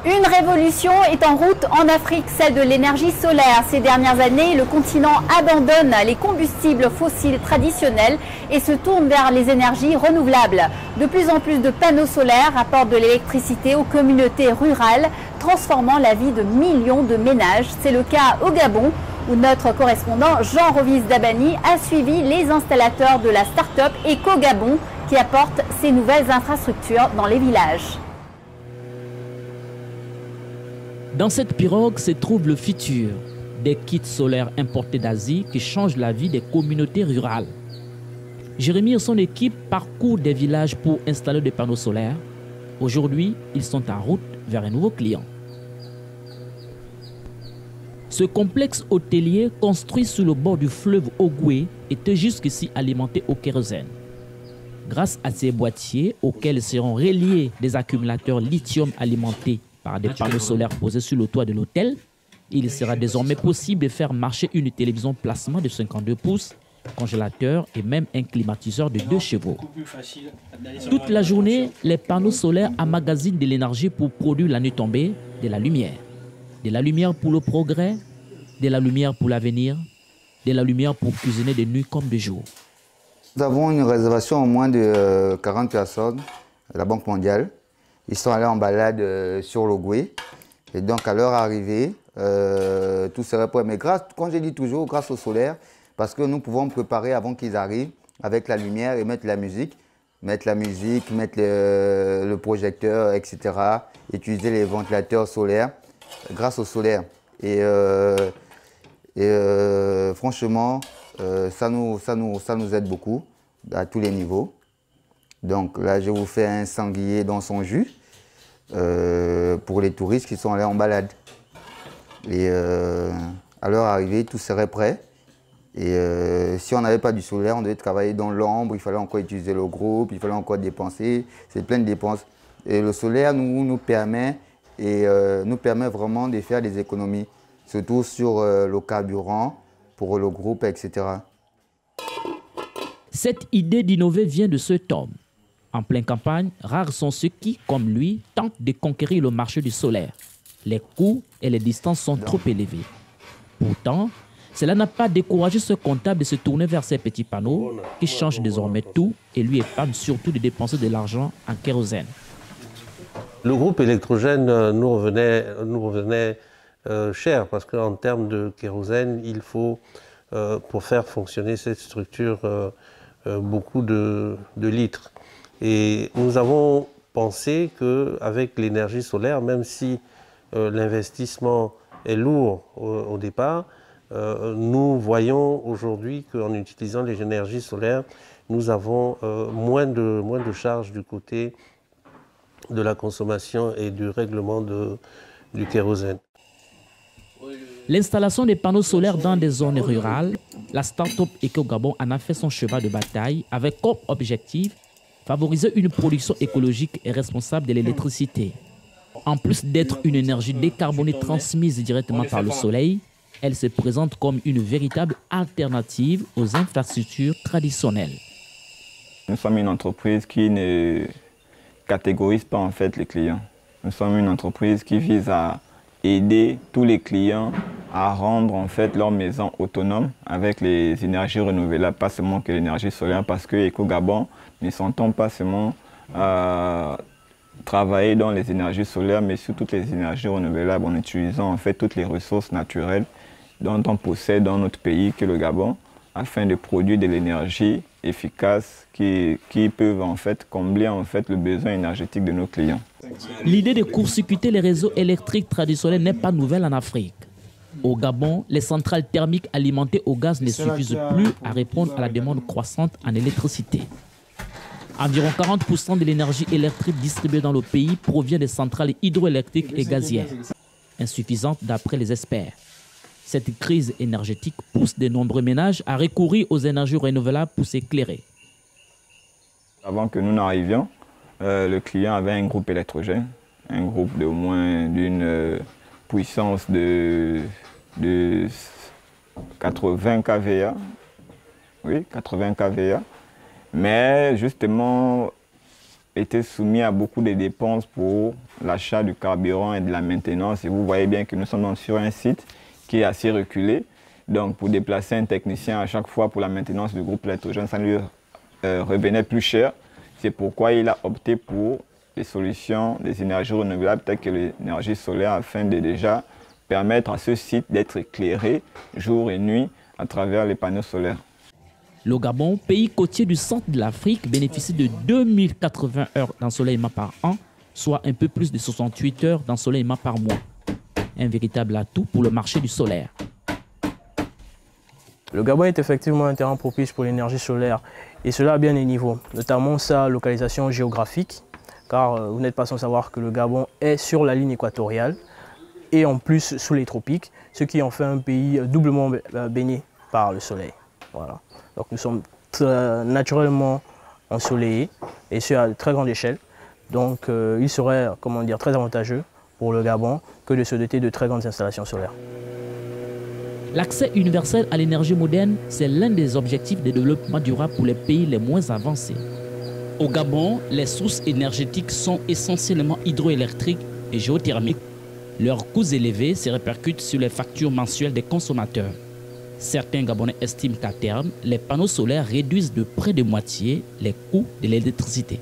Une révolution est en route en Afrique, celle de l'énergie solaire. Ces dernières années, le continent abandonne les combustibles fossiles traditionnels et se tourne vers les énergies renouvelables. De plus en plus de panneaux solaires apportent de l'électricité aux communautés rurales, transformant la vie de millions de ménages. C'est le cas au Gabon, où notre correspondant Jean Rovis Dabani a suivi les installateurs de la start-up Eco Gabon qui apporte ces nouvelles infrastructures dans les villages. Dans cette pirogue se trouve le futur, des kits solaires importés d'Asie qui changent la vie des communautés rurales. Jérémy et son équipe parcourent des villages pour installer des panneaux solaires. Aujourd'hui, ils sont en route vers un nouveau client. Ce complexe hôtelier construit sur le bord du fleuve Ogoué était jusqu'ici alimenté au kérosène. Grâce à ces boîtiers auxquels seront reliés des accumulateurs lithium alimentés par des panneaux solaires posés sur le toit de l'hôtel, il sera désormais possible de faire marcher une télévision plasma de 52 pouces, congélateur et même un climatiseur de 2 chevaux. Toute la journée, les panneaux solaires emmagasinent de l'énergie pour produire la nuit tombée de la lumière. De la lumière pour le progrès, de la lumière pour l'avenir, de la lumière pour cuisiner de nuit comme de jour. Nous avons une réservation au moins de 40 personnes, la Banque mondiale. Ils sont allés en balade sur l'Ogoué. Et donc, à leur arrivée, tout serait prêt. Mais grâce, comme je dis toujours, grâce au solaire, parce que nous pouvons préparer avant qu'ils arrivent avec la lumière et mettre la musique. Mettre le projecteur, etc. Utiliser les ventilateurs solaires grâce au solaire. Et franchement, ça nous aide beaucoup à tous les niveaux. Donc là, je vous fais un sanglier dans son jus pour les touristes qui sont allés en balade. Et à leur arrivée, tout serait prêt. Et si on n'avait pas du solaire, on devait travailler dans l'ombre, il fallait encore utiliser le groupe, il fallait encore dépenser. C'est plein de dépenses. Et le solaire nous permet vraiment de faire des économies, surtout sur le carburant pour le groupe, etc. Cette idée d'innover vient de cet homme. En pleine campagne, rares sont ceux qui, comme lui, tentent de conquérir le marché du solaire. Les coûts et les distances sont trop élevés. Pourtant, cela n'a pas découragé ce comptable de se tourner vers ces petits panneaux qui changent désormais tout et lui épargnent surtout de dépenser de l'argent en kérosène. Le groupe électrogène nous revenait cher parce qu'en termes de kérosène, il faut, pour faire fonctionner cette structure, beaucoup de litres. Et nous avons pensé qu'avec l'énergie solaire, même si l'investissement est lourd au départ, nous voyons aujourd'hui qu'en utilisant les énergies solaires, nous avons moins de charges du côté de la consommation et du règlement du kérosène. L'installation des panneaux solaires dans des zones rurales, la start-up Eco Gabon en a fait son cheval de bataille avec comme objectif favoriser une production écologique et responsable de l'électricité. En plus d'être une énergie décarbonée transmise directement par le soleil, elle se présente comme une véritable alternative aux infrastructures traditionnelles. Nous sommes une entreprise qui ne catégorise pas en fait les clients. Nous sommes une entreprise qui vise à aider tous les clients à rendre en fait leur maison autonome avec les énergies renouvelables, pas seulement que l'énergie solaire, parce que Eco Gabon ne s'entend pas seulement travailler dans les énergies solaires, mais sur toutes les énergies renouvelables en utilisant en fait toutes les ressources naturelles dont on possède dans notre pays, que le Gabon, afin de produire de l'énergie efficace qui peuvent en fait combler en fait le besoin énergétique de nos clients. L'idée de court-circuiter les réseaux électriques traditionnels n'est pas nouvelle en Afrique. Au Gabon, les centrales thermiques alimentées au gaz ne suffisent plus à répondre à la demande croissante en électricité. Environ 40% de l'énergie électrique distribuée dans le pays provient des centrales hydroélectriques et gazières, insuffisantes d'après les experts. Cette crise énergétique pousse de nombreux ménages à recourir aux énergies renouvelables pour s'éclairer. Avant que nous n'arrivions, le client avait un groupe électrogène, un groupe de moins d'une puissance de 80 kVA. Oui, 80 kVA. Mais justement, été soumis à beaucoup de dépenses pour l'achat du carburant et de la maintenance. Et vous voyez bien que nous sommes donc sur un site qui est assez reculé. Donc pour déplacer un technicien à chaque fois pour la maintenance du groupe électrogène, ça lui revenait plus cher. C'est pourquoi il a opté pour des solutions, des énergies renouvelables telles que l'énergie solaire afin de déjà permettre à ce site d'être éclairé jour et nuit à travers les panneaux solaires. Le Gabon, pays côtier du centre de l'Afrique, bénéficie de 2080 heures d'ensoleillement par an, soit un peu plus de 68 heures d'ensoleillement par mois. Un véritable atout pour le marché du solaire. Le Gabon est effectivement un terrain propice pour l'énergie solaire, et cela à bien des niveaux, notamment sa localisation géographique, car vous n'êtes pas sans savoir que le Gabon est sur la ligne équatoriale et en plus sous les tropiques, ce qui en fait un pays doublement baigné par le soleil. Voilà. Donc nous sommes naturellement ensoleillés, et ce à très grande échelle. Donc il serait très avantageux pour le Gabon que de se doter de très grandes installations solaires. L'accès universel à l'énergie moderne, c'est l'un des objectifs de développement durable pour les pays les moins avancés. Au Gabon, les sources énergétiques sont essentiellement hydroélectriques et géothermiques. Leurs coûts élevés se répercutent sur les factures mensuelles des consommateurs. Certains Gabonais estiment qu'à terme, les panneaux solaires réduisent de près de moitié les coûts de l'électricité.